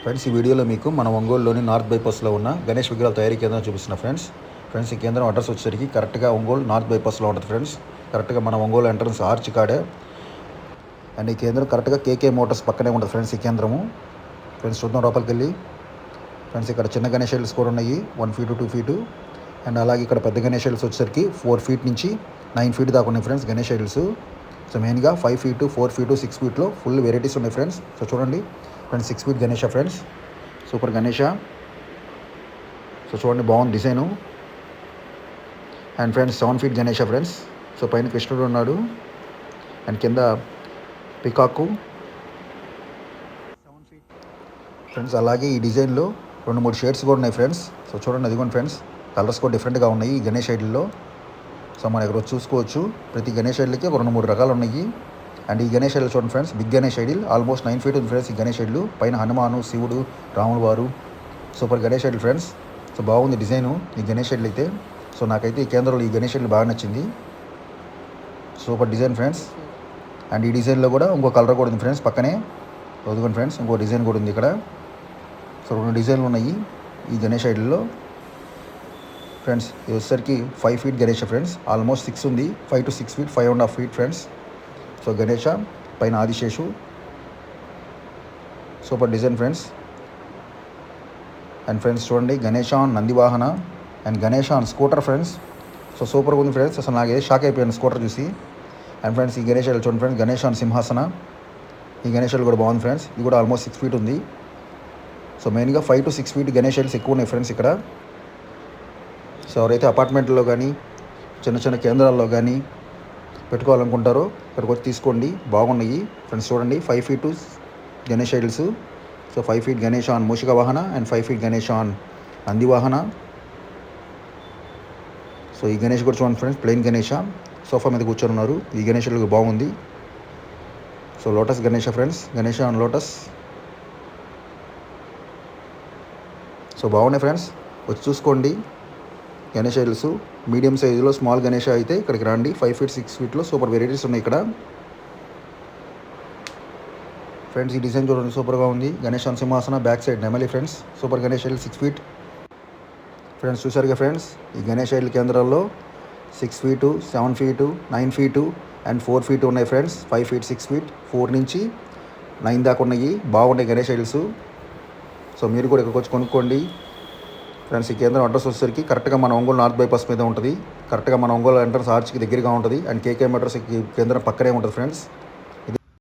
Friends, ఈ వీడియోలో మీకు మన ఒంగోలులోని నార్త్ బైపాస్లో ఉన్న గణేష్ విగ్రహాల తయారీ కేంద్రం చూపిస్తున్నా ఫ్రెండ్స్. ఈ కేంద్రం అడ్రస్ వచ్చేసరికి కరెక్ట్గా ఒంగోలు నార్త్ బైపాస్లో ఉంటుంది ఫ్రెండ్స్. కరెక్ట్గా మన ఒంగోలు ఎంట్రన్స్ ఆర్చ్ కాడే. అండ్ ఈ కేంద్రం కరెక్ట్గా కేకే మోటార్స్ పక్కనే ఉంటుంది ఫ్రెండ్స్ ఈ కేంద్రము. ఫ్రెండ్స్ చూద్దాం లోపలికి వెళ్ళి. ఫ్రెండ్స్ ఇక్కడ చిన్న గణేష్ ఐడల్స్ కూడా ఉన్నాయి, 1 ఫీటు 2 ఫీటు. అండ్ అలాగే ఇక్కడ పెద్ద గణేష్ ఐడల్స్ వచ్చేసరికి 4 ఫీట్ నుంచి 9 ఫీట్ దాకా ఉన్నాయి ఫ్రెండ్స్ గణేష్ ఐడల్స్. సో మెయిన్గా 5 ఫీటు 4 ఫీటు 6 ఫీట్లో ఫుల్ వెరైటీస్ ఉన్నాయి ఫ్రెండ్స్. సో చూడండి friends, 6 feet Ganesha friends, super Ganesha. So చూడండి బాగుంది design. And friends 7 feet Ganesha friends. So పైన కృష్ణుడు ఉన్నాడు అండ్ కింద పికాకు ఫ్రెండ్స్. అలాగే ఈ డిజైన్లో 2-3 షేడ్స్ కూడా ఉన్నాయి ఫ్రెండ్స్. సో చూడండి అదిగోండి ఫ్రెండ్స్, కలర్స్ కూడా డిఫరెంట్గా ఉన్నాయి ఈ గణేష్ ఐడల్లో. సో మన ఇక్కడ చూసుకోవచ్చు, ప్రతి గణేష్ ఐడల్కి ఒక 2-3 రకాలు ఉన్నాయి. అండ్ ఈ గణేష్ ఐడల్ చూడండి friends, big Ganesh idol almost 9 feet ఉంది ఫ్రెండ్స్ ఈ గణేష్ ఐడల్. పైన హనుమాను, శివుడు, రాముడు వారు, super Ganesh idol friends. So బాగుంది డిజైను ఈ గణేష్ ఐడల్ అయితే. సో నాకైతే ఈ కేంద్రంలో ఈ గణేష్ ఐడల్ బాగా నచ్చింది, సూపర్ డిజైన్ ఫ్రెండ్స్. అండ్ ఈ డిజైన్లో కూడా ఇంకో కలర్ కూడా ఉంది ఫ్రెండ్స్ పక్కనే. చదువుకోండి ఫ్రెండ్స్, ఇంకో డిజైన్ కూడా ఉంది ఇక్కడ. సో 2 డిజైన్లు ఉన్నాయి ఈ గణేష్ ఐడల్లో ఫ్రెండ్స్. ఇది వచ్చేసరికి 5 ఫీట్ గణేష ఫ్రెండ్స్, ఆల్మోస్ట్ 6 ఉంది, 5 to 6 feet, 5.5 feet friends. So Ganesha పైన Adiseshu, super design friends. And friends చూడండి Ganesha on Nandivahana and Ganesha on scooter friends. So సూపర్గా ఉంది ఫ్రెండ్స్, అసలు నాకు ఏదో షాక్ అయిపోయాను స్కూటర్ చూసి. అండ్ ఫ్రెండ్స్ ఈ గణేష్ చూడండి ఫ్రెండ్స్, గణేష ఆన్ సింహాసన. ఈ గణేష్ కూడా బాగుంది ఫ్రెండ్స్, ఇది కూడా ఆల్మోస్ట్ 6 ఫీట్ ఉంది. సో మెయిన్గా 5 to 6 ఫీట్ గణేష్ ఎక్కువ ఉన్నాయి ఫ్రెండ్స్ ఇక్కడ. సో ఎవరైతే అపార్ట్మెంట్లో కానీ చిన్న చిన్న కేంద్రాల్లో కానీ పెట్టుకోవాలనుకుంటారో ఇక్కడికి వచ్చి తీసుకోండి, బాగున్నాయి ఫ్రెండ్స్. చూడండి 5 feet Ganesh idols. So 5 feet Ganesh on Mushika vahana and 5 feet Ganesh on Nandi vahana. So ఈ గణేష్ కూడా చూడండి ఫ్రెండ్స్, ప్లెయిన్ గణేష సోఫా మీద కూర్చొని ఉన్నారు. ఈ గణేష్ బాగుంది. So lotus Ganesha friends, Ganesha on lotus. So బాగున్నాయి ఫ్రెండ్స్, వచ్చి చూసుకోండి గణేష్ ఐడల్స్. మీడియం సైజులో స్మాల్ గణేష అయితే ఇక్కడికి రండి. 5 ఫీట్ 6 ఫీట్లో సూపర్ వెరైటీస్ ఉన్నాయి ఇక్కడ ఫ్రెండ్స్. ఈ డిజైన్ చూడండి సూపర్గా ఉంది, Ganesh on Simhasana, back side నెమలి friends. Super Ganesh Idol 6 feet friends. చూసారుగా ఫ్రెండ్స్, ఈ గణేష్ ఐడల్ కేంద్రాల్లో 6 feet 7 feet 9 feet and 4 feet ఉన్నాయి ఫ్రెండ్స్. 5 ఫీట్ 6 ఫీట్ 4 నుంచి 9 దాకా ఉన్నాయి, బాగున్నాయి గణేష్ ఐడల్స్. సో మీరు కూడా ఇక్కడికి వచ్చి కొనుక్కోండి ఫ్రెండ్స్. ఈ కేంద్రం అడ్రస్ వచ్చేసరికి కరెక్ట్గా మన ఒంగోలు నార్త్ బైపాస్ మీద ఉంటుంది, కరెక్ట్గా మన ఒంగోలు ఎంట్రన్స్ ఆర్చ్కి దగ్గరగా ఉంటుంది. అండ్ కేకే మోటార్స్ ఈ కేంద్రం పక్కనే ఉంటుంది ఫ్రెండ్స్.